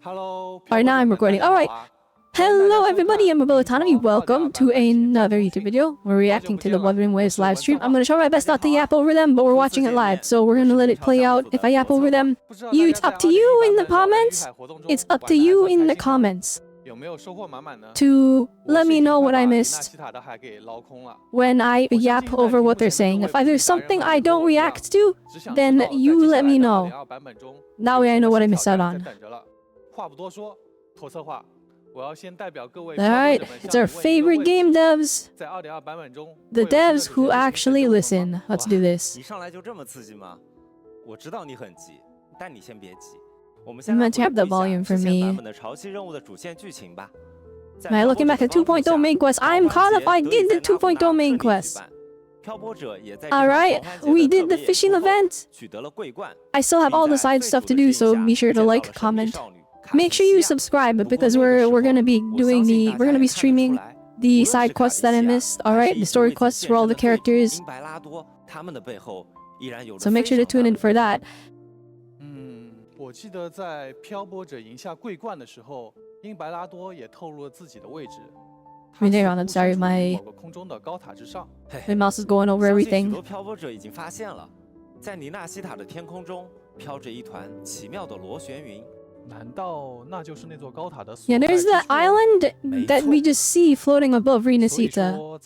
Alright, now I'm recording. Alright. Hello everybody, I'm RobelleAutonomy. Welcome to another YouTube video. We're reacting to the Wuthering Waves live stream. I'm gonna try my best not to yap over them, but we're watching it live, so we're gonna let it play out. If I yap over them, it's up to you in the comments. It's up to you in the comments to let me know what I missed when I yap over what they're saying. If there's something I don't react to, then you let me know. That way I know what I missed out on. Alright, it's our favorite game devs. The devs who actually listen. Let's do this. You meant to have the volume for me. Man, looking back at 2.0 main quest, I'm caught up. I did the 2.0 main quest. Alright, we did the fishing event. I still have all the side stuff to do, so be sure to like, comment. Make sure you subscribe because we're gonna be streaming the side quests that I missed. Alright, the story quests for all the characters. So make sure to tune in for that. I mean, hang on, I'm sorry, my mouse is going over everything. Yeah, there's the island that we just see floating above Renasita. Or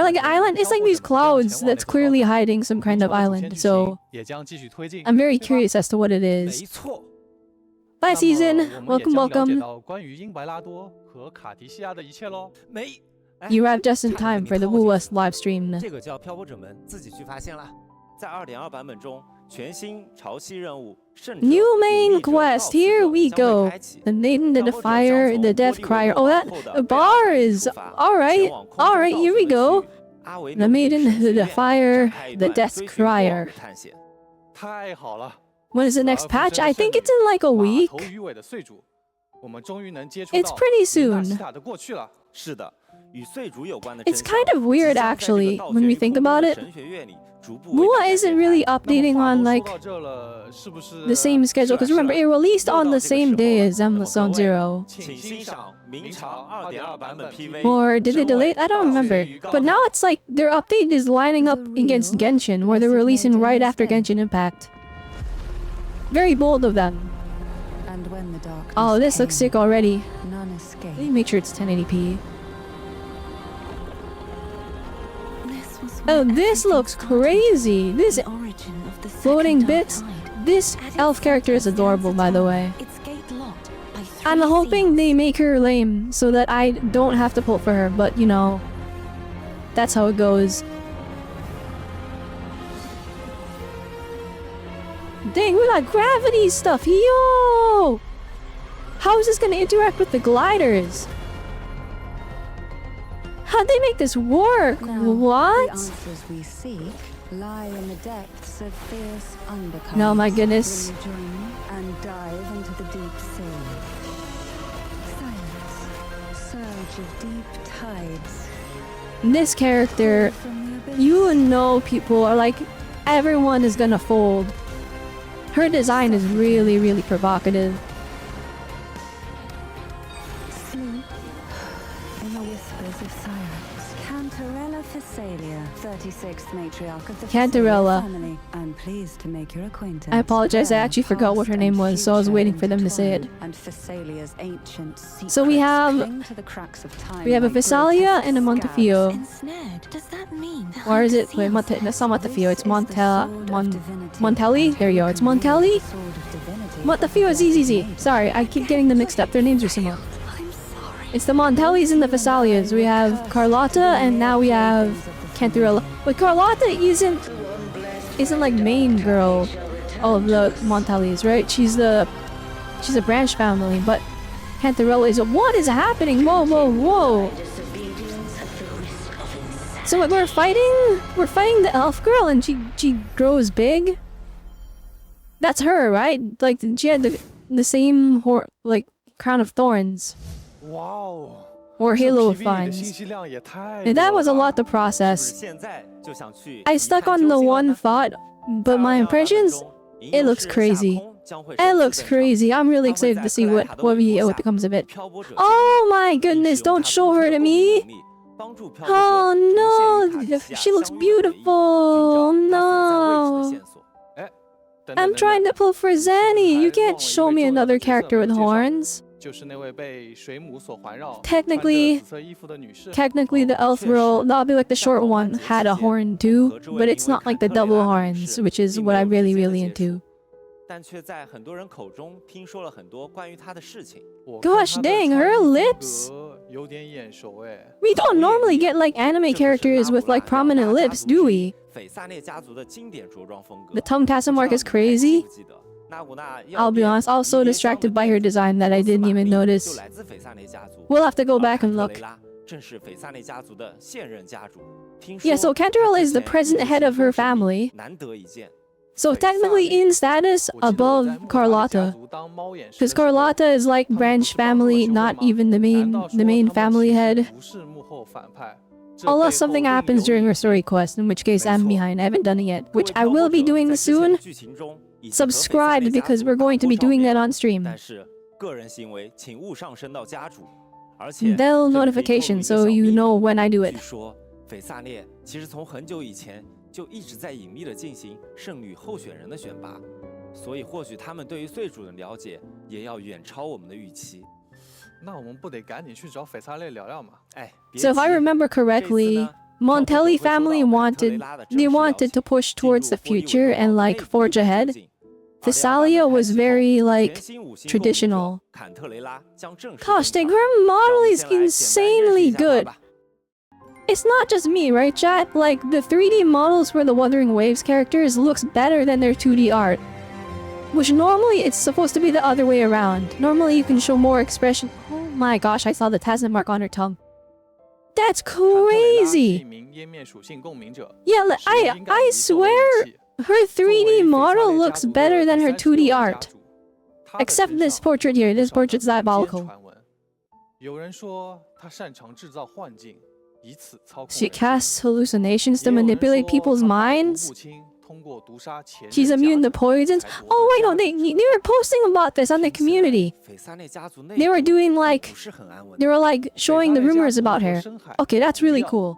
like an island, it's like these clouds that's clearly hiding some kind of island, so I'm very curious as to what it is. Bye season, welcome, welcome. You arrived just in time for the Wu West live stream. New main quest, here we go. The Maiden, the Defier, the Death Crier. Oh, that bar is alright. Alright, here we go. The Maiden, the Defier, the Death Crier. When is the next patch? I think it's in like a week. It's pretty soon. It's kind of weird actually, when we think about it. Mua isn't really updating on like the same schedule, because remember, it released on the same day as Zenless Zone Zero. Or did they delay it? I don't remember. But now it's like their update is lining up against Genshin, where they're releasing right after Genshin Impact. Very bold of them. Oh, this looks sick already. Let me make sure it's 1080p. Oh, this looks crazy! This floating bits. This elf character is adorable, by the way. I'm hoping they make her lame so that I don't have to pull for her, but you know, that's how it goes. Dang, we got gravity stuff! Yo! How is this gonna interact with the gliders? How'd they make this work? What? No, my goodness. And dive into the deep sea. Silence, surge of deep tides. This character, you know, people are like, everyone is gonna fold. Her design is really, really provocative. Sleep in the whispers of silence. Cantarella Phasalia, 36th matriarch of the Cantarella. family. I'm pleased to make your acquaintance. I apologize, I actually forgot what her name was, so I was waiting for them to say it. And Phasalia's ancient So we have a Phasalia and a Montefiore. Does that mean Or is it? Wait, that's not Montefiore, it's Montelli? There you go, it's Montelli? Montefiore is easy. Sorry, I keep getting them mixed up, their names are similar. It's the Montellis and the Phasalias. We have Carlotta and now we have Cantarella. But Carlotta isn't like main girl of the Montellis, right? She's a branch family, but Cantarella is what is happening? Whoa, whoa, whoa. So we're fighting the elf girl and she grows big? That's her, right? Like she had the same like crown of thorns. Wow. Or halo of vines. And that was a lot to process. I stuck on the one thought, but my impressions, it looks crazy. It looks crazy. I'm really excited to see what becomes of it. Oh my goodness, don't show her to me. Oh no, she looks beautiful. No. I'm trying to pull for Zanny. You can't show me another character with horns. Technically, the elf girl, that'll be like the short one, had a horn too, but it's not like the double horns, which is what I'm really into. Gosh dang, her lips! We don't normally get like anime characters with like prominent lips, do we? The tongue tassel mark is crazy. I'll be honest, I was so distracted by her design that I didn't even notice. We'll have to go back and look. Yeah, so Cantarella is the present head of her family. So technically in status above Carlotta. Because Carlotta is like branch family, not even the main family head. Unless something happens during her story quest, in which case I'm behind. I haven't done it yet, which I will be doing soon. Subscribe because we're going to be doing that on stream. Bell notification so you know when I do it. 就一直在隐秘的进行圣女候选人的选拔，所以或许他们对于最主的了解也要远超我们的预期。那我们不得赶紧去找斐萨列聊聊吗？哎， So if I remember correctly, Montelli family wanted to push towards the future and like forge ahead. Thessalia was very like traditional. Gosh dang, her model is insanely good. It's not just me, right chat? Like, the 3D models for the Wuthering Waves characters looks better than their 2D art. Which normally it's supposed to be the other way around. Normally you can show more expression. Oh my gosh, I saw the Tasman mark on her tongue. That's crazy! Yeah, I swear her 3D model looks better than her 2D art. Except this portrait here, this portrait's diabolical. She casts hallucinations to manipulate people's minds. She's immune to poisons. Oh wait, no, they were posting about this on the community. They were doing like, showing the rumors about her. Okay, that's really cool.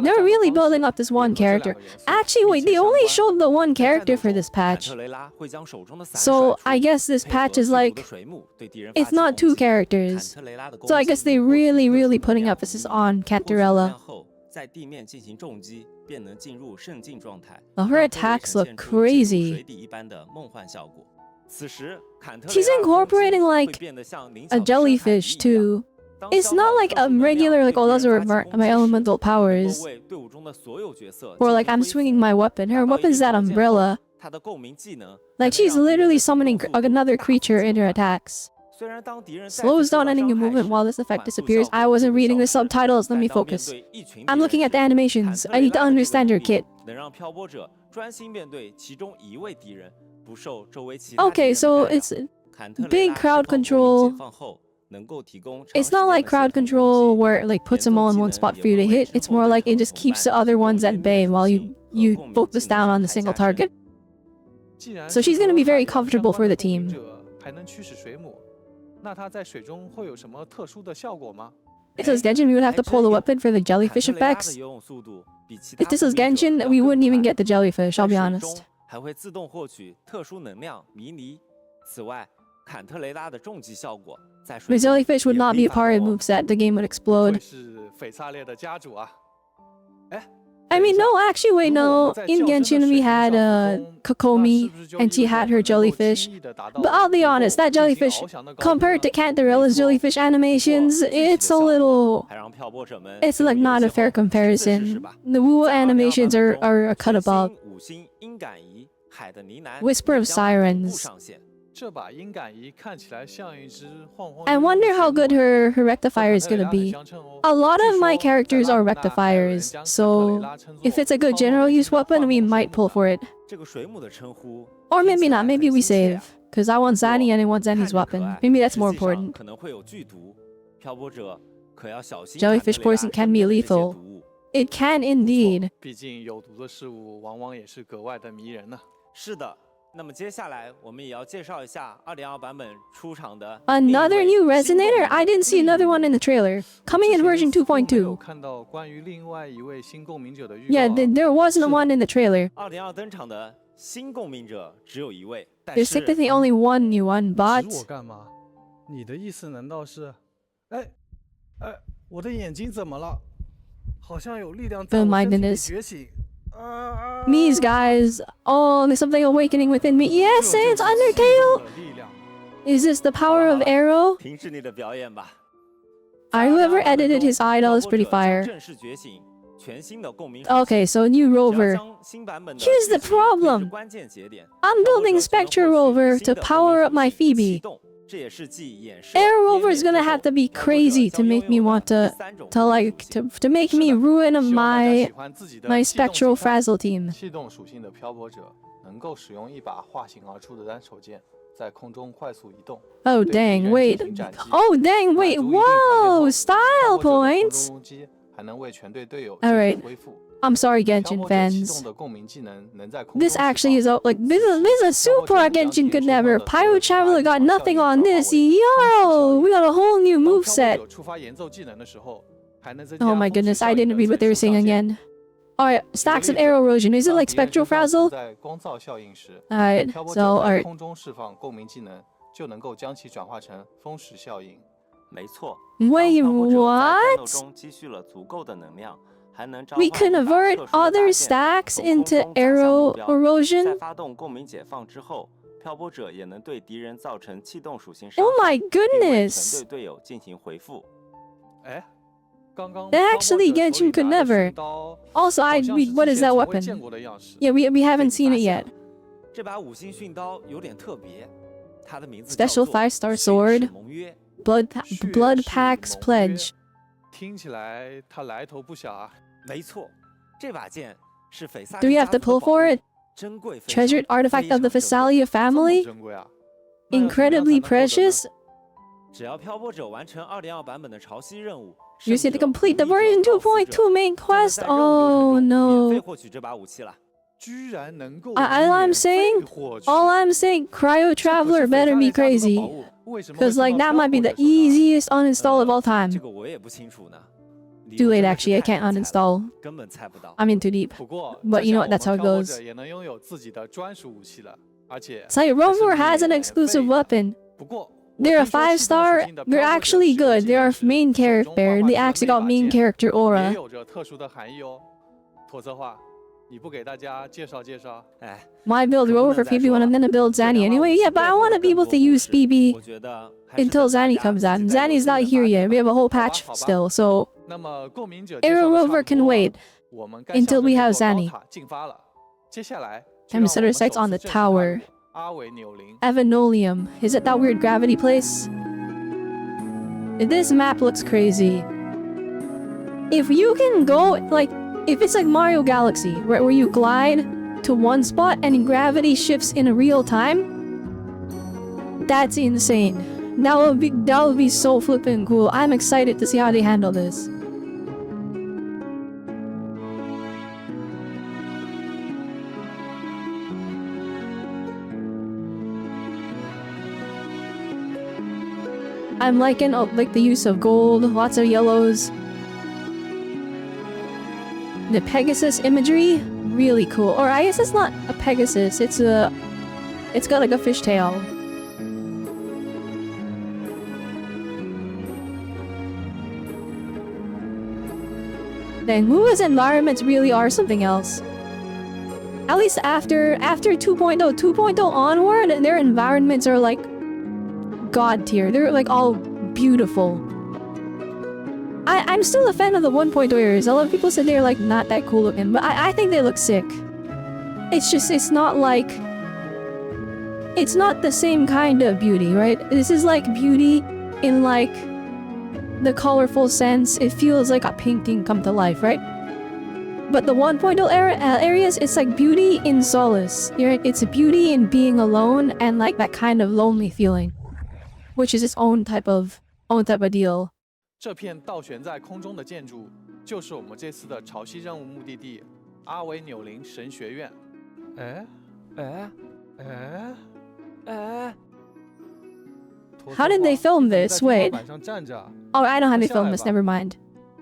They're really building up this one character. Actually, wait, they only showed the one character for this patch. So I guess this patch is like, it's not two characters. So I guess they're really putting emphasis on Cantarella. Well, her attacks look crazy. She's incorporating like a jellyfish too. It's not like a regular like, oh, those are my elemental powers. Or like I'm swinging my weapon. Her weapon's that umbrella. Like she's literally summoning another creature in her attacks. Slows down enemy movement while this effect disappears. I wasn't reading the subtitles, let me focus. I'm looking at the animations. I need to understand her kit. Okay, so it's big crowd control. It's not like crowd control where it like puts them all in one spot for you to hit. It's more like it just keeps the other ones at bay while you focus down on the single target. So she's gonna be very comfortable for the team. If this was Genshin, we would have to pull the weapon for the jellyfish effects. If this was Genshin, we wouldn't even get the jellyfish, I'll be honest. The jellyfish would not be a part of the moveset, the game would explode. I mean, no, actually, wait, no. In Genshin, we had Kokomi, and she had her jellyfish. But I'll be honest, that jellyfish, compared to Cantarella's jellyfish animations, it's a little... It's like not a fair comparison. The Wu animations are a cut above. Whisper of Sirens. I wonder how good her rectifier is gonna be. A lot of my characters are rectifiers, so if it's a good general use weapon, we might pull for it. Or maybe not, maybe we save. Cause I want Zanny and I want Zanny's weapon. Maybe that's more important. Jellyfish poison can be lethal. It can indeed. 那么接下来我们也要介绍一下2.2版本出场的 Another new resonator? I didn't see another one in the trailer. Coming in version 2.2. 看到关于另外一位新共鸣者的预告。 Yeah, there wasn't one in the trailer. 2.2登场的新共鸣者只有一位，但 There's 是 technically only one new one, 指 but 我干嘛？你的意思难道是？哎，我的眼睛怎么了？好像有力量在 Oh 我 my 身体里 goodness. 觉醒。These guys. Oh, there's something awakening within me. Yes, it's Undertale. Is this the power of Arrow? 停止你的表演吧。 Whoever edited his idol is pretty fire. 正式觉醒，全新的共鸣。 Okay, so new rover. 新版本的 Here's the problem. 关键节点。 I'm building Spectre rover to power up my Phoebe. 这也是继演示 Arrow rover is gonna have to be crazy to make me want to make me ruin my spectral frazzle team. 气动属性的漂泊者能够使用一把化形而出的单手剑，在空中快速移动。 Oh dang, wait. Oh dang, wait. Whoa, style points. 还能为全队队友 Alright. 恢复。 I'm sorry, Genshin fans. This actually is this is a super Genshin could never. Pyro Traveler got nothing on this. Yo, we got a whole new moveset. Oh my goodness, I didn't read what they were saying again. Alright, stacks of arrow erosion. Is it like spectral frazzle? Alright, so alright. 空中释放共鸣技能，就能够将其转化成风蚀效应。没错。 Wait, 当漂泊者在战斗 what? 中积蓄了足够的能量，还能召 We 唤一把 convert 特殊的大 other 剑 stacks 从 into 空中砸向 arrow 目标。在 erosion? 发动共鸣解放之后，漂泊者也能对敌人造成气动属性伤 Oh 害， my 并为 goodness. 全队队友进行回复。哎，刚刚 Actually, Genshin could never. Also, what is that weapon? Yeah, we haven't seen it yet. 这把五星训刀有点特别，它的名字 Special 叫做 5-star 血 sword. 誓盟约。 Blood Pack's Pledge. 听起来它来头不小啊。没错，这把剑是斐萨 Do we have to pull for it? 珍贵非常 Treasured artifact of the 非常珍贵 Phasalia family? 珍贵啊！ Incredibly precious? 只要漂泊者完成2.2版本的潮汐任务， You said to 胜者 complete the 无意 version 者告死者 2.2 main 就能 quest? 在任务 Oh 流程中免 no. 费获取这把武器了。居然能够 All I'm saying, all I'm saying, Cryo Traveler better be crazy. Cause like that might be the easiest uninstall of all 这 time. 个我也不清楚呢。 Too late actually, I can't uninstall. 根本猜不到。 I'm in too deep. 不过 But you know what, that's how it goes. 也能拥有自己的专属武器了，而且 So Rover has an exclusive weapon. 不过 They're a 5-star. They're actually good. They are main character. They actually got main character 也 aura. 有着特殊的含义哦。托策划，你不给大家介绍介绍？哎， My build Rover for Phoebe when I'm gonna build Zanny anyway. Yeah, but I want to be able to use Phoebe 我觉得还是 until 等大 Zanny 家 comes 自 out. 己 And 再 Zanny's 用 not 心 here 地 yet. We have a whole 好吧， patch 好吧。 still, so 那么共鸣者 Arrow 介绍得差 Rover 不 can 多 wait 我们该 until 向 we 着 have 这座 Zanny. 高塔进发了。接下来 Time to set our sights on the tower. 阿维纽林。 Avenolium. Is it that weird gravity place? This map looks crazy. If you can go, like, if it's like Mario Galaxy, right, where you glide to one spot and gravity shifts in real time, that's insane. That would be so flippin' cool. I'm excited to see how they handle this. I'm liking like the use of gold, lots of yellows. The Pegasus imagery, really cool. Or I guess it's not a Pegasus, it's got like a fishtail. Then Wu's environments really are something else. At least after 2.0 onward, their environments are like god tier. They're like all beautiful. I'm still a fan of the 1.0 areas. A lot of people said they're like not that cool looking, but I think they look sick. It's just, it's not like... It's not the same kind of beauty, right? This is like beauty in like the colorful sense. It feels like a painting come to life, right? But the 1.0 areas, it's like beauty in solace. Right? It's beauty in being alone and like that kind of lonely feeling, which is its own type of deal. 这片倒悬在空中的建筑，就是我们这次的潮汐任务目的地——阿维纽林神学院。哎，哎， How did they film 在 this? 天花 Wait. 板上站着。 Oh, I know how they Shut film up. this. Never mind.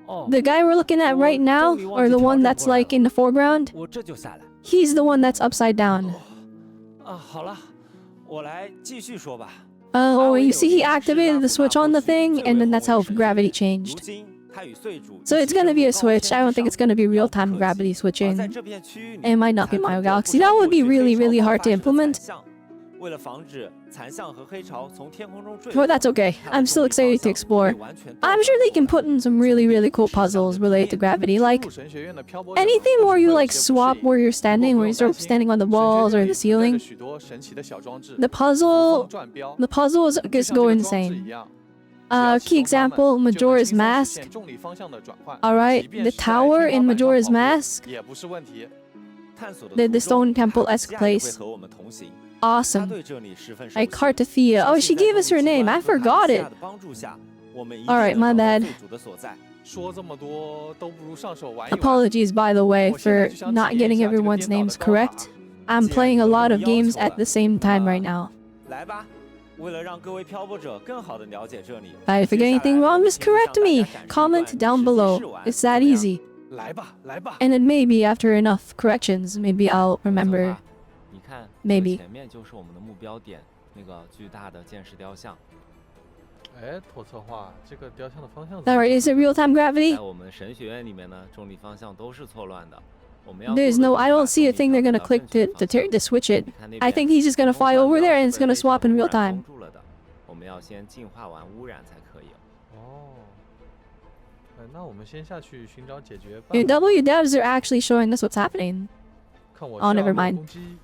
哦， The guy we're looking at right now, or the one that's like in the foreground, 我这就下来。 he's the one that's upside down. 啊，好了，我来继续说吧。 Oh, you see, he activated the switch on the thing, and then that's how gravity 如 changed. 今他与岁主 So it's gonna be a switch. I don't think it's gonna be real-time gravity 而在 switching. 这片区域里 It might not be 还 Mario 存在 Galaxy. 不少 That would be 过去 really, 黑潮 really 爆 hard 发 to 时的 implement. 残像为了防止残像和黑潮从天空中坠 But 落 that's okay. 它的 I'm still 重力 excited to 方向 explore. 会完全倒 I'm 转 sure they can put in some really, really cool puzzles related to gravity, like 入神学院的漂泊者 anything 或 where 许 you 会有 like 些不适 swap 应 where you're 不过 standing, 不 where 用 you start 担心 standing on the 神学 walls 院 or 里 the 存在着 ceiling. 许多神奇的小装置 The 四方 puzzle, 转标 the puzzles 就 just 像 go 这个装置 insane. 一样只要 Key 启动它们 example, 就能 Majora's 轻松实 Mask. 现重力方向的转换 Alright, 即便 the 是在 tower 天 in 花板上 Majora's 跑步 Mask, 也不是问题 the stone temple-esque 塔吉亚也会 place. 和我们同行 Awesome. 他对这里十分熟 Like 悉 Cartafia. Oh, she gave us her name. I forgot it. 我们一定 Alright, 能 my 找到 bad. 最主的所在 说这么多都不如上手玩一玩 Apologies, by the way, 我现在 for 就想 not 体验 getting 一下这个 everyone's 颠倒 names 的高塔 correct. I'm playing a lot of games at the same time right now. 来吧，为了让各位漂泊者更好地了解这里， If I forget anything wrong, just correct me. Comment down below. It's that easy. 来吧来吧 And then maybe after enough corrections, maybe I'll remember. 你看 Maybe 前面就是我们的目标点，那个巨大的剑士雕像。哎托策划这个雕像的方向怎么 Alright, is it real-time gravity? 在我们神学院里面呢，重力方向都是错乱的。我们要 There's 做的 no, 就是 I 把 don't see a 重力 thing they're 调 gonna 到 click 正确 to 的方向 to switch it. 你看那 I 边 think he's just gonna 风 fly 扇 over 标 there and 是 it's 被 gonna 微 swap 尘 in 污 real 染封 time. 住了的。我们要先净化完污染才可以。哦那我们先下去寻找解决 In 办法 W devs are actually showing us what's happening. 看我 Oh, 下 never 落 mind. 攻击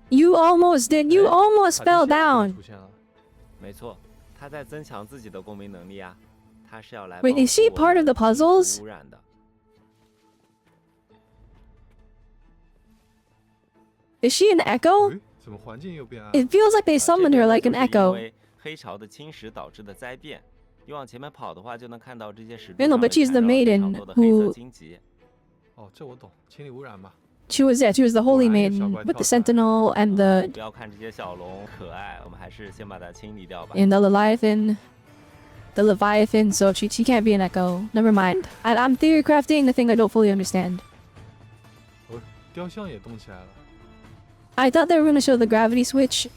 You almost did. You 哎 almost 塔 fell 吉亚怎么 down. 出现了没错，他在增强自己的共鸣能力啊。他是要来 Wait, 帮 is she 助我 part 们 of the 清除 puzzles? 污染的。 Is she an echo? 哎怎么环境又变暗 It feels like they 这 summoned 边 her 呢 like an 就是因 echo. 为黑潮的侵蚀导致的灾变。你往前面跑的话，就能看到这些石 No, 柱 no, 上 but 面 she's 缠 the 绕了非 maiden 常多的黑色 who- 荆棘。哦这我懂清理污染吧 She was, yeah, she was the holy Alright, maiden shall I with the tell her? sentinel and the 不要看这些小龙可爱，我们还是先把它清理掉吧。 and the Leviathan. The Leviathan, so she can't be an echo. Never mind. I'm theory crafting the thing I don't fully understand. 哦雕像也动起来了 I thought they were gonna show the gravity switch.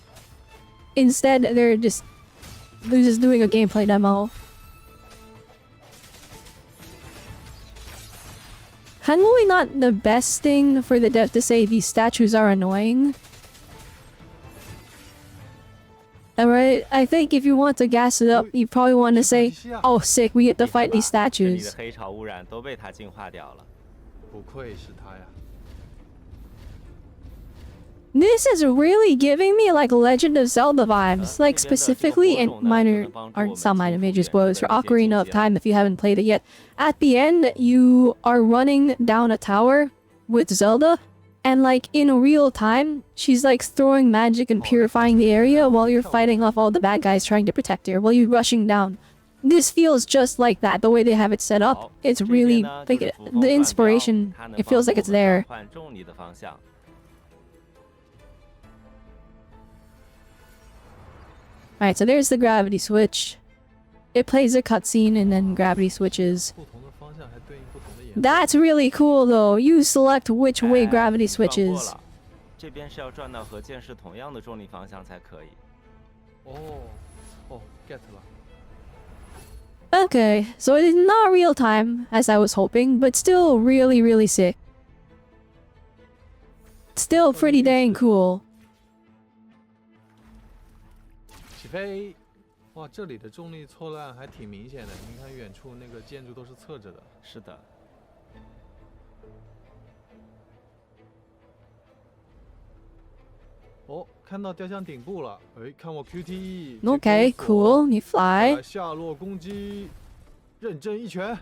Instead, they're just doing a gameplay demo. Probably not the best thing for the dev to say these statues are annoying. Alright, I think if you want to gas it up, you probably want to say, oh sick, we get to 你看 fight 吧 these 这里的 statues. 黑潮污染都被它净化掉了。不愧是他呀 This is really giving me like Legend of Zelda vibes, like specifically in minor, or it's not minor, major spoilers for Ocarina of Time if you haven't played it yet. At the end, you are running down a tower with Zelda, and like in real time, she's like throwing magic and purifying the area while you're fighting off all the bad guys trying to protect her, while you're rushing down. This feels just like that, the way they have it set up. It's 这边 really, 呢 like, 就是扶风 the 转标 inspiration, 它能 it feels 帮 like 助 it's 我们 there. 转换重力的方向。 Alright, so there's the gravity switch. It plays a cutscene and then gravity switches. 不同的方向还对应不同的颜色 That's really cool though. You select which way 哎 gravity 你转过 switches. 了这边是要转到和剑士同样的重力方向才可以。哦 get 了 Okay, so it's not real time as I was hoping, but still really, really sick. Still pretty dang cool. 起飞哇这里的重力错乱还挺明显的你看远处那个建筑都是侧着的是的，哦看到雕像顶部了哎看我 QTE Okay, cool. You 来 fly. 下落攻击认真一拳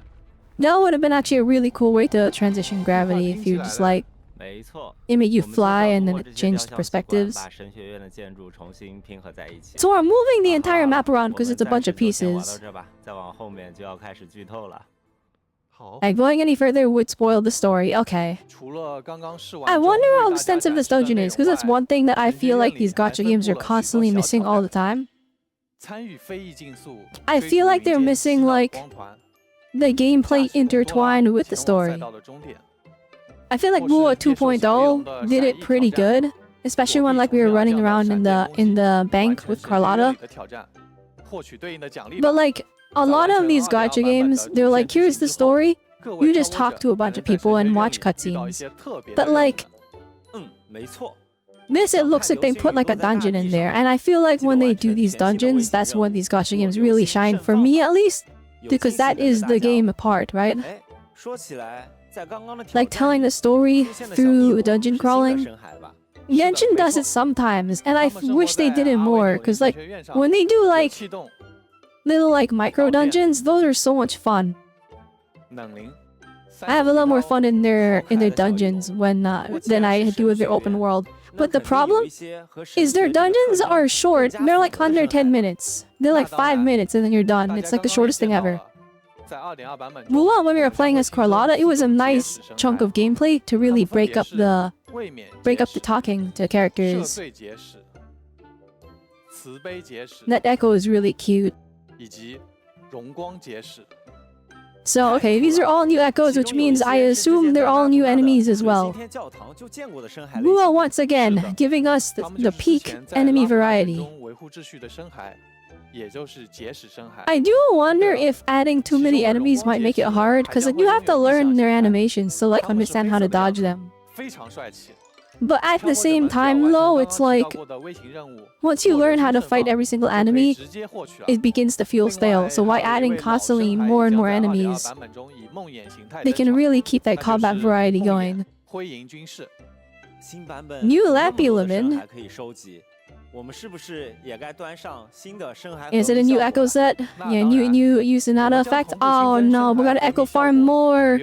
That would have been actually a really cool way to transition gravity if you just like 没错。 it made you 我们就是要 fly and 通 then 过 it 这些雕 changed 像习惯 perspectives. 把神学院的建筑重新拼合在一起。 So I'm moving the 好 entire 了 map around 我 because 们 it's a bunch of 暂时就先玩到 pieces. 这吧，再往后面就要开始剧透了。Like, going any further would spoil the story. Okay. I wonder how extensive this dungeon is, because that's one thing that I feel like these gacha games are constantly missing all the time. I feel like they're missing, like, the gameplay intertwined with the story. I feel like Wuthering 2.0 did it pretty good, especially when like we were running around in the bank with Carlotta. But like a lot of these gacha games, they're like, here's the story. You just talk to a bunch of people and watch cutscenes. But like this, it looks like they put like a dungeon in there, and I feel like when they do these dungeons, that's when these gacha games really shine, for me at least, because that is the game part, right? Like telling the story through dungeon crawling. Genshin does it sometimes, and I wish they did it more, because like when they do like little like micro dungeons, those are so much fun. I have a lot more fun in their dungeons when than I do with their open world. But the problem is their dungeons are short. They're like under 10 minutes. They're like 5 minutes and then you're done. It's like the shortest thing ever. Mulan, when we were playing as Carlotta, it was a nice chunk of gameplay to really break up the talking to characters. That echo is really cute. So, okay, these are all new echoes, which means I assume they're all new enemies as well. Wuthering once again, giving us the peak enemy variety. I do wonder if adding too many enemies might make it hard, because like, you have to learn their animations to like understand how to dodge them. But at the same time though, it's like, once you learn how to fight every single enemy, it begins to feel stale. So by adding constantly more and more enemies, they can really keep that combat variety going. New Lappy Lemon. Is it a new echo set? Yeah, new Usanada effect? Oh no, we gotta echo farm more!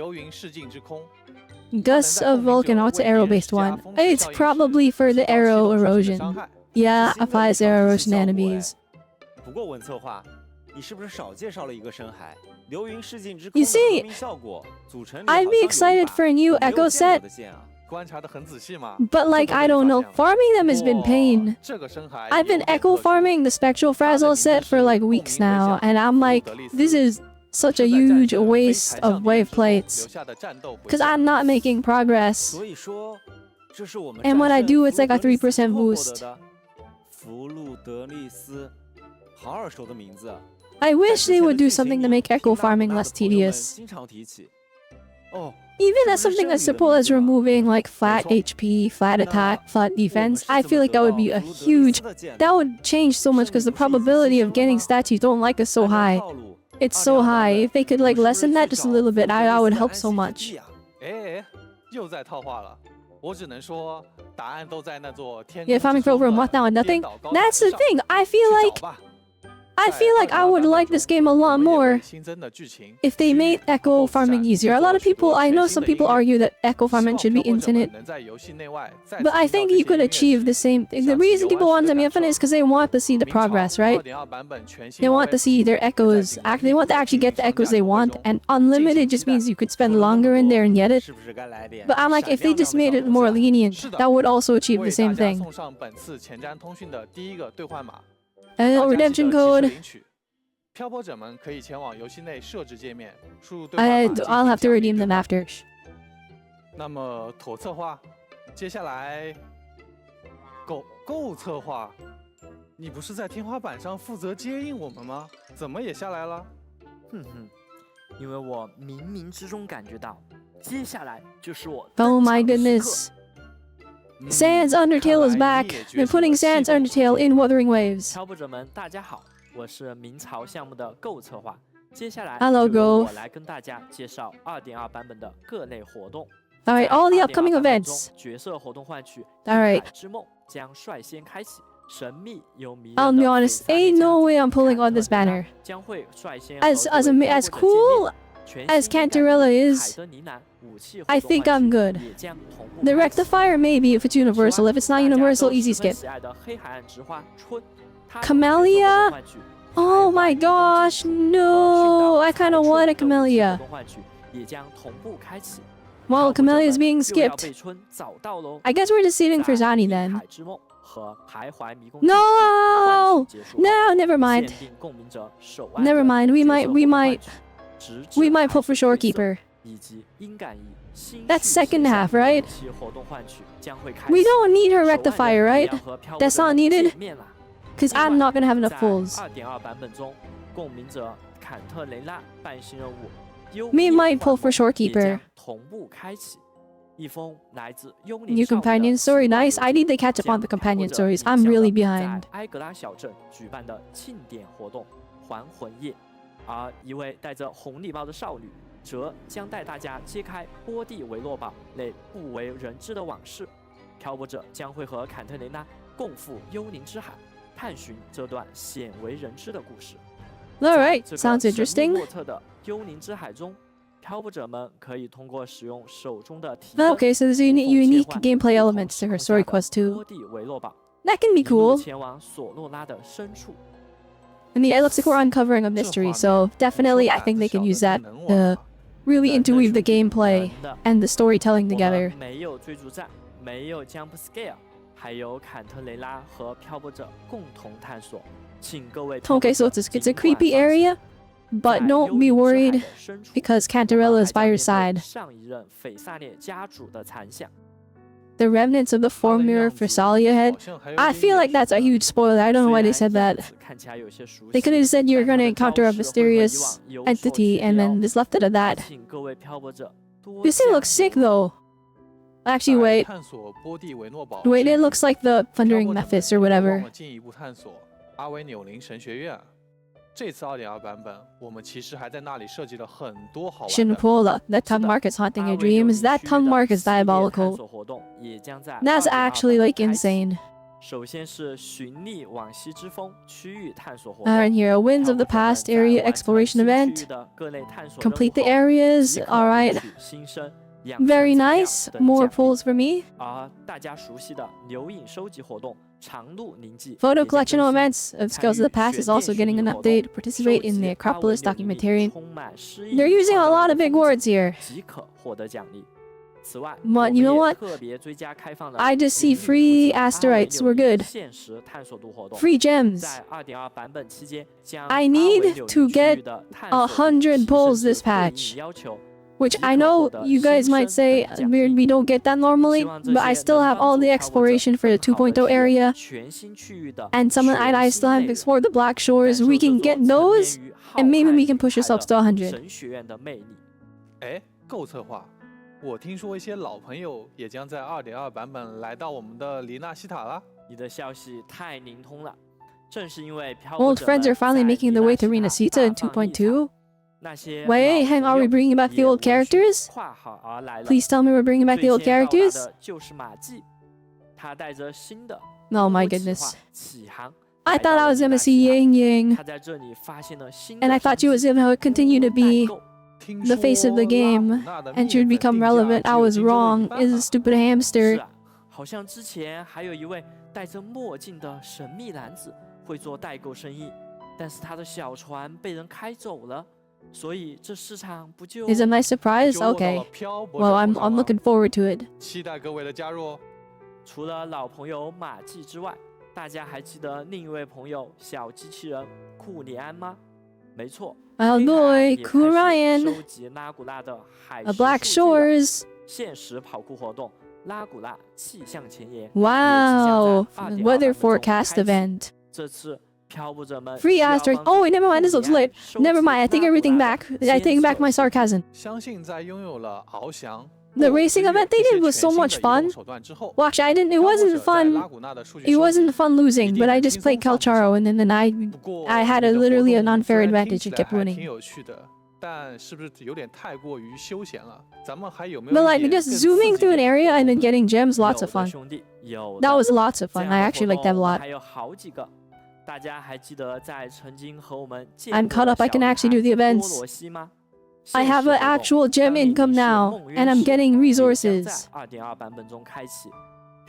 Gusts of Vulcan, what's the arrow based one? It's probably for the arrow erosion. Yeah, applies arrow erosion to enemies. You see, I'd be excited for a new echo set, but like, I don't know, farming them has been pain. I've been echo farming the Spectral Frazzle set for like weeks now, and I'm like, this is such a huge waste of wave plates, because I'm not making progress. And when I do, it's like a 3% boost. I wish they would do something to make echo farming less tedious. Even as something as simple as removing like flat HP, flat attack, flat defense, I feel like that would be a huge... That would change so much, because the probability of getting stats you don't like is so high. It's so high. If they could like lessen that just a little bit, I would help so much. Yeah, farming for over a month now and nothing? That's the thing, I feel like I would like this game a lot more if they made echo farming easier. A lot of people, I know some people argue that echo farming should be infinite, but I think you could achieve the same thing. The reason people want them infinite is because they want to see the progress, right? They want to see their echoes, they want to actually get the echoes they want, and unlimited just means you could spend longer in there and get it. But I'm like, if they just made it more lenient, that would also achieve the same thing. Redemption code. I'll have to redeem them after. Oh my goodness. Sans Undertale is back. They're putting Sans Undertale in Wuthering Waves. Hello, Go. Alright, all the upcoming events. Alright. I'll be honest, ain't no way I'm pulling on this banner. As cool as Cantarella is, I think I'm good. The Rectifier maybe if it's universal. If it's not universal, easy skip. Camellia? Oh my gosh, no! I kind of want a Camellia. 也将同步开启。 While Camellia is being 又要 skipped. 被春找到喽。 I guess we're just saving for 在 Zani 异 then. 海之梦和徘徊迷宫禁区 No! 换取结束后 No, never mind. 限定共鸣者手腕 Never 的 mind. We 角 might 色 we 活动 might 换取直至 we might 海 put for 水褪色 Shorekeeper. 以及音感仪新 That's 续 second 写下 half, right? 其活动换取将会开 We 始 don't need her 手腕 rectifier, 人 right? 要和漂 That's 泊者 not 们 needed. 见面啦。 Cause I'm not gonna have enough pulls. 在2.2版本中，共鸣者坎特雷拉办新任务，幽 Me 夜 might pull 幻 for 梦也 Shorekeeper. 将同步开启。一封来自幽灵 New 少女的 companion 希 story, 望 nice. 邮 I 件 need to catch up 将 on the companion 漂泊者 stories. 引 I'm 向 really 了 behind. 在埃格拉小镇举办的庆典活动还魂夜，而一位带着红礼帽的少女则将带大家揭开波蒂维诺堡内不为人知的往事。漂泊者将会和坎特雷娜共赴幽灵之海，探寻这段鲜为人知的故事。 Alright, 在这个 sounds 神秘 interesting. 莫测的幽灵之海中，漂泊者们可以通过使用手中的提灯 Okay, so there's 无缝 unique 切换 gameplay 不同 elements to her 时空 story 下的 quest too. 波蒂维诺堡， That can be 一路 cool. 前往索诺拉的深处。 I mean, it looks like we're uncovering a mystery, so definitely I think they can use that to really interweave the gameplay 人的 and the storytelling 我 together. 们没有追逐战，没有 jump scare， 还有坎特雷拉和漂泊者共同探索。请各位漂泊 Okay, so 者 it's a 尽管 creepy 放心 area, but 在 don't 幽 be 灵之海 worried 的深处 because 我们 Cantarella is 还 by 将 your 面对 side. 上一任斐萨列家主的残响。 The remnants of the former Versalia head. I feel like that's a huge spoiler. I don't know why they said that. 看起来有些熟 They 悉 could have said you're 但 gonna 它的 encounter a 招式会和以往 mysterious 有所 entity 区 and 别 then 哦 just left it at that. 请各位漂泊者多 This thing 加 looks sick 油 though. Actually, wait. 探索波蒂维诺堡 Wait, 之 it 余 looks like the 漂 Thundering 泊者们 Memphis or 又忘 whatever. 了进一步探索阿维纽林神学院。这次2.2版本，我们其实还在那里设计了很多好玩的。 Shinpola. That tongue mark is haunting your dreams. That tongue mark is diabolical. 探索活动也将在 That's 2.2 actually 版 like 开启 insane. 首先是寻觅往昔之风区域探索活 And 动。 here, Winds of the 漂泊者们 Past 在 area 完成 exploration 新区 event. 域的各类探索 Complete the 任务后 areas. 即可 Alright. 领取新生养成 Very 材料 nice. 等 More 奖励 pulls for me. 而大家熟悉的留影收集活动长路凝记 Photo 也将 collection 更 of 新 events of Scales of the Past is also getting an update. Participate in the Acropolis documentary. They're using a lot of big words here. 即可获得奖励。此外， But 我 you know 们也 what? 特别追加开放了 I just see 寻 free 旅途径 asteroids. We're good. 限时探索度活动。 Free gems. 在2.2版本期间，将 I 阿 need 维纽 to 林区 get 域的探索度 100 提 pulls 升 this 至会议 patch. 要求 Which I know you guys might say we don't get that normally, but I still have all the exploration for the 2.0 area, 全新区域的 and some I still have explored the Black Shores. We can get those, and maybe we can push ourselves to 100. 神学院的魅力。哎，够策划！我听说一些老朋友也将在2.2版本来到我们的黎纳西塔啦。你的消息太灵通了，正是因为漂泊 Old 者 friends 们 are finally 在 making their 黎 way 纳 to 西 Rena 塔 Sita in 大放异彩 2.2. 那些 Wait, 老 hang 朋 on, are we 友 bringing back the 也 old 闻讯 characters? 跨海而来了。 Please tell me we're bringing back the 最 old 先到达 characters? 的就是马季，他带着新的 Oh 公 my 路计 goodness. 划启航。 I 来 thought 到 I 了 was 黎纳 gonna 西 see 塔 Yang Yang, 他在这里发现了新 and 的 I 商 thought she 机 was gonna continue to 代 be 购 听 the face of the 说 game, 拉古纳的 and she would 面粉 become 定价 relevant. 只 I 有 was 荆州的一 wrong. 半 Is a 啊 stupid 是 hamster. 啊，好像之前还有一位戴着墨镜的神秘男子会做代购生意，但是他的小船被人开走了，所以这市场不就 Is a nice surprise? 就落到了 Okay. 漂泊 Well, 者 I'm 手上 I'm 了 looking forward to it. 期待各位的加入哦。除了老朋友马季之外，大家还记得另一位朋友小机器人库里安吗？没错， Oh 黑海 boy, 也 Cool 开始 Ryan. 收集拉古纳的海 A 蚀 Black 数据了 Shores. 限时跑酷活动拉古纳气象前沿 Wow. 也即将在 2.2 Weather 版本中 forecast 开启 event. 这次漂泊者们 Free 需要 asteroids. 帮助 Oh wait, never mind. This 库 looks 里安 lit. 收 Never 集 mind. I take 拉古 everything 纳 back. 的 I take back my 监测 sarcasm. 相信在拥有了翱翔 The 过 racing 之 event 越 they 这 did 些 was so 全新 much 的移动 fun. 手段之后， Well, actually, I didn't. It 漂泊 wasn't 者在拉 fun. 古纳的数据 It 收 wasn't 集 fun 一 losing, 定 but I 很 just 轻松 played 上不少 Calcharo, and then I 不过 I had 你 a 的活 literally an 动 unfair 虽然听 advantage 起 and 来 kept 还 winning. 挺有趣的，但是不是有点太过于休闲了？咱们还有没 But 有 like 一点 just 更 zooming 刺激 through an 点 area and then getting gems, lots 有 of 的 fun. 兄弟，有 That 的 was lots of 这 fun. 样 I 的 actually 活 liked that a 动 lot. 还有好几个。大家还记得在曾经和我们见 I'm 过 caught 的 up. I 小 can 女 actually 孩 do the 多 events. 罗西吗？ I 限 have 时 an 活动 actual gem 当你 income 是 now, 梦 and 渊 I'm 时 getting 也将 resources. 在2.2版本中开启。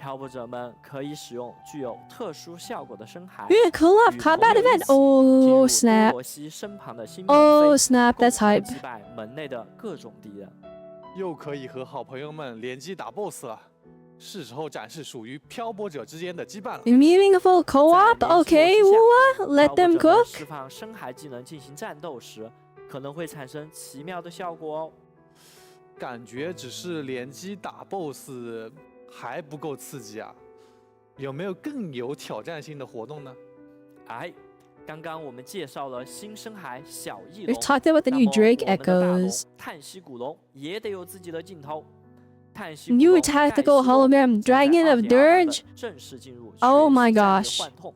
漂泊者们可以使用具有特殊效果的深海 Yeah, co-op combat event. Oh snap. 罗西身旁的新门 Oh 飞 snap, 共 that's 同 hype. 击败门内的各种敌人。又可以和好朋友们联机打 BOSS 了，是时候展示属于漂泊者之间的羁绊了。 Meaningful co-op? 在联机 Okay, 模式 what? 下 Let 漂泊 them 者们 cook. 释放深海技能进行战斗时，可能会产生奇妙的效果哦。感觉只是联机打 BOSS 还不够刺激啊，有没有更有挑战性的活动呢？哎，刚刚我们介绍了新深海小翼 We 龙， talked about the 那 new 么 Drake 我们的大龙 Echoes. 叹息古龙也得有自己的镜头。叹息古 New 龙 tactical 盖西洛 hologram 将在 Dragon of 2.2版本 Dirge. 正式进入 Oh 全 my 新战略 gosh. 幻痛，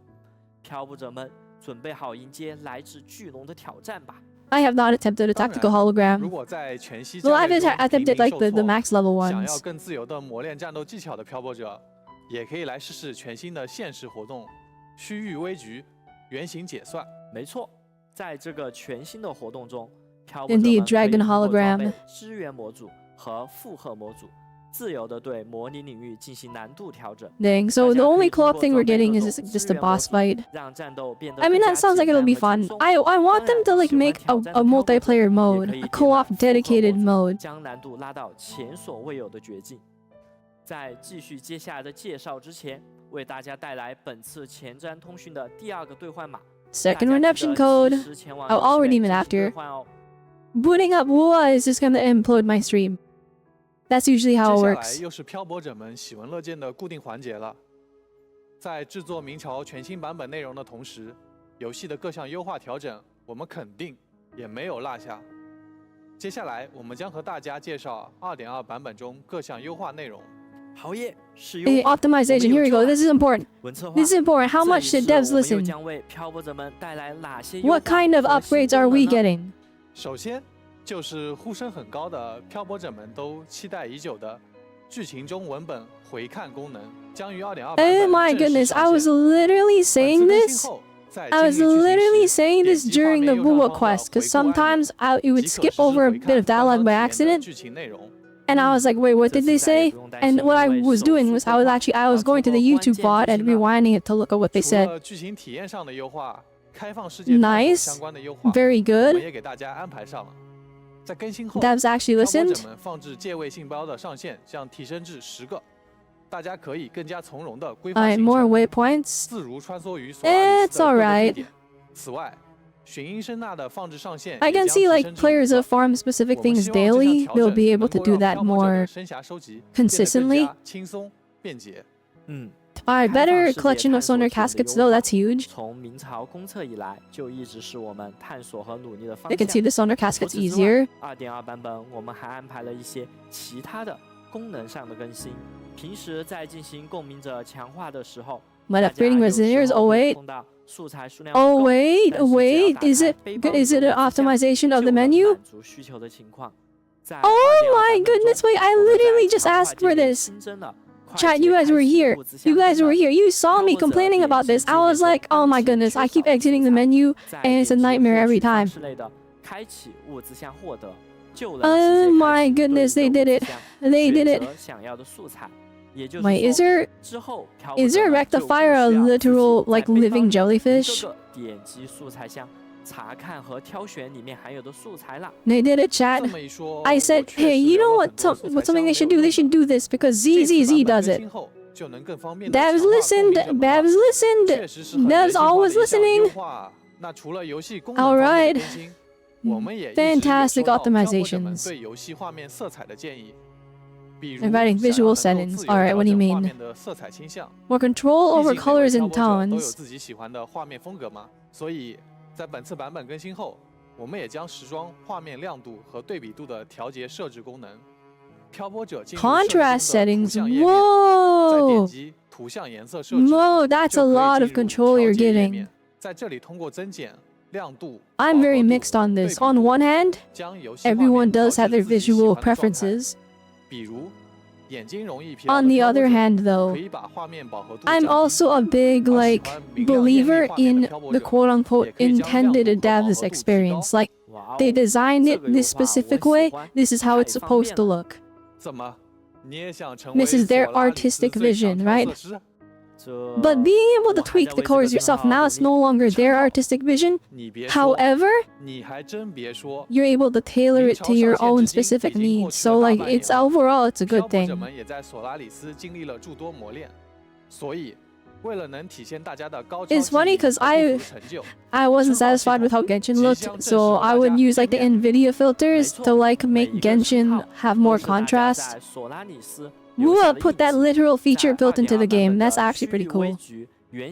漂泊者们准备好迎接来自巨龙的挑战吧。 I have not attempted a 当然 tactical 如 hologram. 果在全息 Well, 战 I've 略中 attempted 频 like 受 the 挫 max level 想要 ones. 更自由的磨练战斗技巧的漂泊者，也可以来试试全新的现实活动——区域微局、原型解算。没错，在这个全新的活动中，漂泊者 Indeed, 们可以 Dragon 通过装 hologram. 备支援模组和负荷模组，自由地对模拟领域进行难度调整， Dang, so the only co-op thing we're getting is just a boss fight. 让战斗变得 I mean, 更 that 加 sounds like 简 it'll 单 be 和 fun. 轻松。 I want them to like make a multiplayer mode, a co-op dedicated mode. 将难度拉到前所未有的绝境。在继续接下来的介绍之前，为大家带来本次前瞻通讯的第2个兑换码。 Second redemption code. I'll redeem it after. Booting up Wua is just gonna implode my stream. That's usually 接 how it 下来 works. 又是漂泊者们喜闻乐见的固定环节了。在制作明朝全新版本内容的同时，游戏的各项优化调整，我们肯定也没有落下。接下来，我们将和大家介绍 2.2 版本中各项优化内容。好耶，使 Eh, 用 optimization. Here we go. This is important. 文策划 This is important. How 这 much 一 did 次 devs 我们又 listen? 将为漂泊者们带来哪些优 What 化 kind of 和新 upgrades are 功 we 能呢？ getting? 首先，就是呼声很高的漂泊者们都期待已久的剧情中文本回看功能，将于2.2版本 Oh my 正式 goodness, 上 I was 线。 literally 本次 saying 更新 this. 后，在 I was 经历剧情 literally 时 saying 点 this 击画 during 面 the 右上 Wuwa 方的 quest, because 回顾按钮 sometimes it 即 would 可 skip 实时 over a 回 bit 看 of 刚 dialogue 刚 by 体验的 accident. 剧情内容。 And I was like, wait, what 这 did 次 they 再也 say? 不用担 And 心 what I 因为 was 手 doing 速 was 过 I was 快 actually I was 而错 going to the 过关 YouTube 键 bot 剧 and 情了。 rewinding it to look at what they 除 said. 了剧情体验上的优化，开放世界探索 Nice, 相关的优化， very 我们 good. 也给大家安排上了。在更新后， Devs actually 漂泊者 listened. 们放置借位信包的上限将提升至10个，大家可以更加从容地规划 Alright, 行 more 程， waypoints. 自如穿梭于索拉里 It's 斯的各个地 alright. 点。此外，寻音声呐的放置上限 I 也 can 将 see 提 like 升至players 5个 of farm specific 我们 things 希望这项 daily, 调 they'll 整 be able 能 to 够 do 让 that 漂泊者 more 的生涯收集变得更 consistently. 加轻松便捷。嗯， Alright, 开放 better 世界 collection 探 of 索 sonar 体验的 caskets 优 though, 化 that's huge. 从明朝公测以来，就一直是我们探索和努力的方 I can 向 see。the sonar 除 caskets 此之 easier. 外，2.2版本我们还安排了一些其他的功能上的更新。平时在进行共鸣者强化的时候， But 大家 upgrading 有时 resonators, 候 oh 会 wait. 碰到素材数量不 Oh 够， wait, 但是只要 wait, 打 is 开 it 背包 is 里 it 的 an 资箱 optimization of 就 the 能 menu? 满足需求的情况。在 Oh 2.2 my 版本 goodness, 中 wait, I 我们在 literally just 强化 asked 界 for 面 this. 新增了快 Chat, 捷 you guys 开 were 启 here. 物资箱 You guys 功 were 能 here. You saw me 漂泊者 complaining 点 about 击 this. 界 I 面 was 中 like, oh 当 my 前 goodness, 缺 I 少 keep 的素 exiting the 材 menu 在 and it's a 点击 nightmare 获 every 取方 time. 式类的开启物资箱获得，就能 Oh 直接 my 开启对 goodness, 应 they 的 did 物 it. 资箱， They 选 did it. 择想要的素材。也就是 Wait, is 说， there 之后漂泊 is 者 there a 们就不 rectifier, a 需要自己 literal 在 like 背包 living 里一 jellyfish? 个个点击素材箱，查看和挑选里面含有的素材啦。 They did it, 这 chat. 么一说， I 我 said, 确 hey, 实 you 聊 know 了 what? 很多素材 What's something 箱 they should 没 do? 有 They 用 should 的 do this because 这次 ZZZ 版 does 本更 it. 新后就能更方便地 Devs 强化共鸣 listened. 者们了 Devs listened. 确实是很 Devs 人性化的 always 一项 listening. 优化。那除了游戏功能方面 Alright. 的更新，我们也一直有 Fantastic 收到漂泊者们 optimizations. 对游戏画面色彩的建议，比如 Inviting 想要 visual 能够 settings. 自由 Alright, 调 what do you 整画 mean? 面的色彩倾向。 More control 毕 over 竟每位 colors 漂 and 泊者都有 tones. 自己喜欢的画面风格嘛，所以在本次版本更新后，我们也将时装画面亮度和对比度的调节设置功能。漂泊者进入设置中的 Contrast settings. 图像页面，再点 Whoa. 击图像颜色设置， Whoa, that's 就 a 可以 lot 进 of 入 control 调 you're 节页 getting. 面，在这里通过增减亮度、 I'm 饱和 very 度 mixed on 对 this. 比 On 度 one hand, 将游戏画面 everyone 调 does have 至 their 自己喜 visual 欢的状态 preferences. 比如眼睛容易疲劳 On 的 the 漂泊 other 者 hand, 可 though, 以把画面饱和度 I'm 降低。 also a big, 而喜 like, 欢明亮艳丽 believer 画面 in 的漂泊 the 者 quote unquote 也可以将亮 intended 度和饱和 devs 度提高。 experience. Like, 哇 they 哦， designed 这 it 个优 this 化我 specific 喜 way. 欢， This is how 太 it's 方 supposed 便 to 了。 look. 怎么？ This is their artistic vision, right? But being able to tweak the colors yourself, now it's no longer their artistic vision. However, you're able to tailor it to your own specific needs. So like, it's overall, it's a good thing. It's funny because I wasn't satisfied with how Genshin looked, so I would use like the NVIDIA filters to like make Genshin have more contrast. We'll put that literal feature built into the game. That's actually pretty cool. They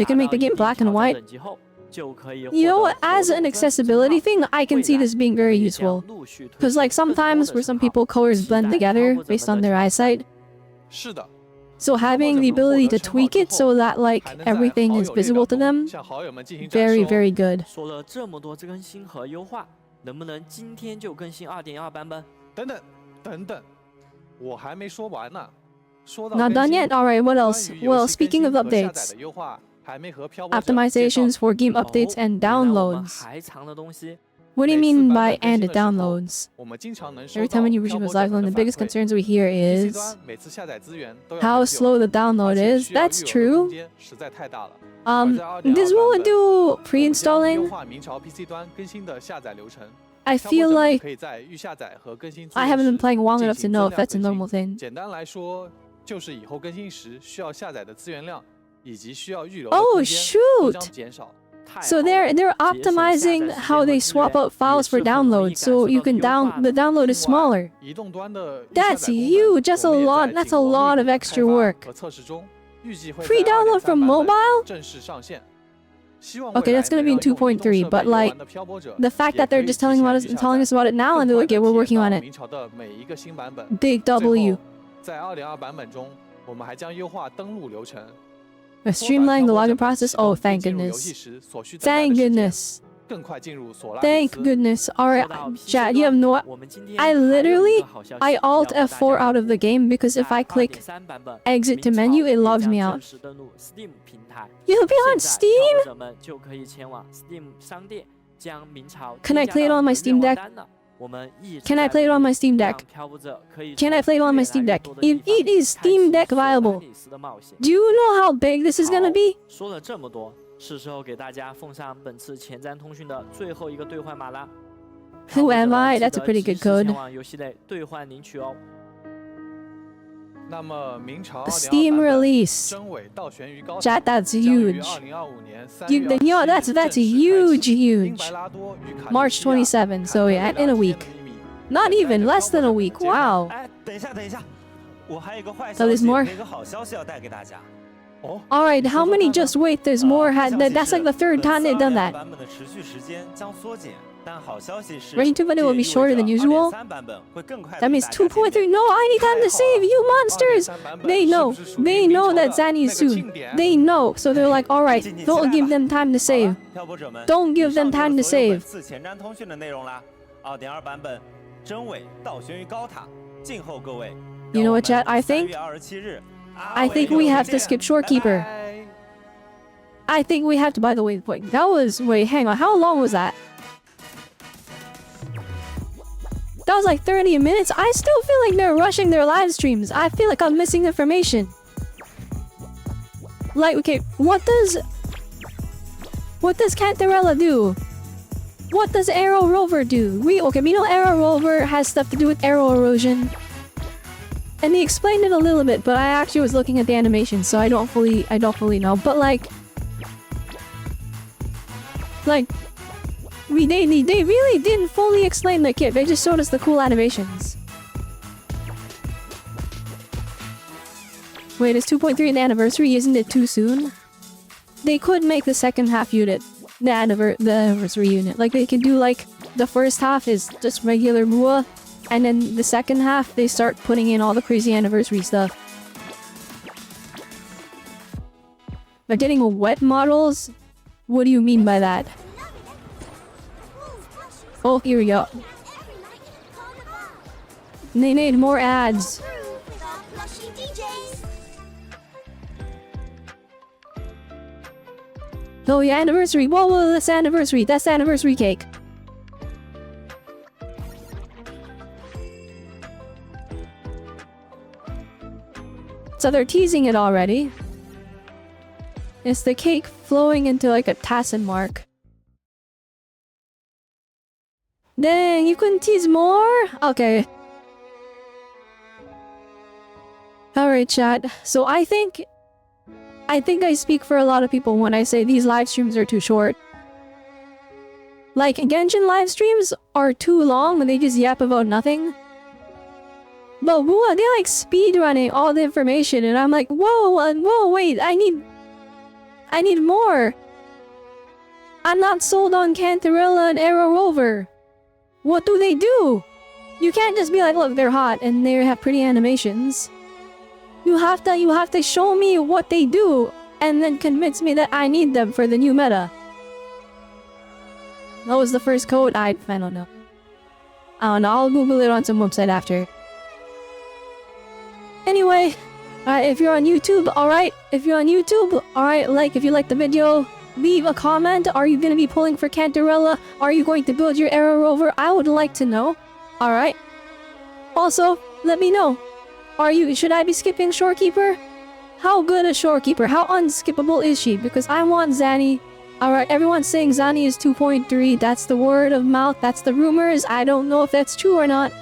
can make the game black and white. You know what? As an accessibility thing, I can see this being very useful. Because like sometimes for some people colors blend together based on their eyesight. So having the ability to tweak it so that like everything is visible to them, very, very good. Not done yet? Alright, what else? Well, speaking of updates, optimizations for game updates and downloads. What do you mean by and downloads? Every time a new version goes live, one of the biggest concerns we hear is how slow the download is. That's true. This will do pre-installing. I feel like I haven't been playing long enough to know if that's a normal thing. Oh shoot! So they're optimizing how they swap out files for download, so you can the download is smaller. That's huge. That's a lot. That's a lot of extra work. Pre-download from mobile? Okay, that's gonna be in 2.3, but like the fact that they're just telling us about it now, and they're like, yeah, we're working on it. Big W. Streamlining the login process. Oh, thank goodness. Thank goodness. Thank goodness. Alright, chat, you have no... I Alt F4 out of the game because if I click exit to menu, it logs me out. You'll be on Steam? Can I play it on my Steam Deck? Can I play it on my Steam Deck? Can I play it on my Steam Deck? If it is Steam Deck viable, do you know how big this is gonna be? Who am I? That's a pretty good code. Steam release. Chat, that's huge. That's huge. March 27, so yeah, in a week. Not even, less than a week, wow. So there's more? Alright, how many just wait, there's more, that's like the third time they've done that. Version 2 will be shorter than usual. That means 2.3. No, I need time to save, you monsters! They know that Zanny is soon. They know, so they're like, alright, don't give them time to save. Don't give them time to save. You know what, chat? I think we have to skip Shorekeeper. I think we have to, by the way, wait, hang on, how long was that? That was like 30 minutes. I still feel like they're rushing their live streams. I feel like I'm missing information. Like, okay, what does Cantarella do? What does Arrow Rover do? We know Arrow Rover has stuff to do with arrow erosion. And they explained it a little bit, but I actually was looking at the animation, so I don't fully know. But like they really didn't fully explain the kit. They just showed us the cool animations. Wait, it's 2.3 an anniversary, isn't it too soon? They could make the second half unit the anniversary unit. Like they could do like the first half is just regular Mua, and then the second half they start putting in all the crazy anniversary stuff. But getting wet models? What do you mean by that? Oh, here we go. They need more ads. Oh yeah, anniversary. Whoa, that's anniversary. That's anniversary cake. So they're teasing it already. It's the cake flowing into like a Tassin mark. Dang, you couldn't tease more? Okay. Alright, chat. So I think I speak for a lot of people when I say these live streams are too short. Like, Genshin live streams are too long when they just yap about nothing. But Wua, they're like speedrunning all the information and I'm like, whoa, wait, I need more. I'm not sold on Cantarella and Arrow Rover. What do they do? You can't just be like, look, they're hot and they have pretty animations. You have to show me what they do and then convince me that I need them for the new meta. What was the first code? I don't know. I don't know, I'll Google it on some website after. Anyway, if you're on YouTube, alright. If you're on YouTube, alright, like if you like the video, leave a comment. Are you gonna be pulling for Cantarella? Are you going to build your Arrow Rover? I would like to know. Alright. Also, let me know. Should I be skipping Shorekeeper? How good is Shorekeeper? How unskippable is she? Because I want Zanny. Alright, everyone's saying Zanny is 2.3. That's the word of mouth. That's the rumors. I don't know if that's true or not.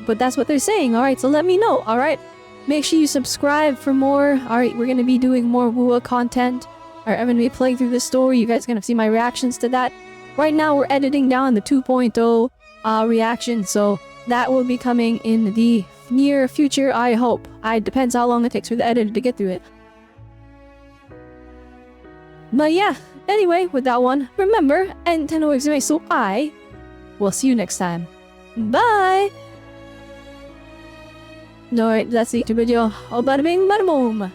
But that's what they're saying. Alright, so let me know. Alright. Make sure you subscribe for more. Alright, we're gonna be doing more Wua content. Alright, I'm gonna be playing through the story. You guys are gonna see my reactions to that. Right now, we're editing down the 2.0 reaction. So that will be coming in the near future, I hope. It depends how long it takes for the editor to get through it. But yeah, anyway, with that one, remember, Nintendo Exame, so I will see you next time. Bye! Alright, that's the YouTube video. Oh, bada bing, bada boom!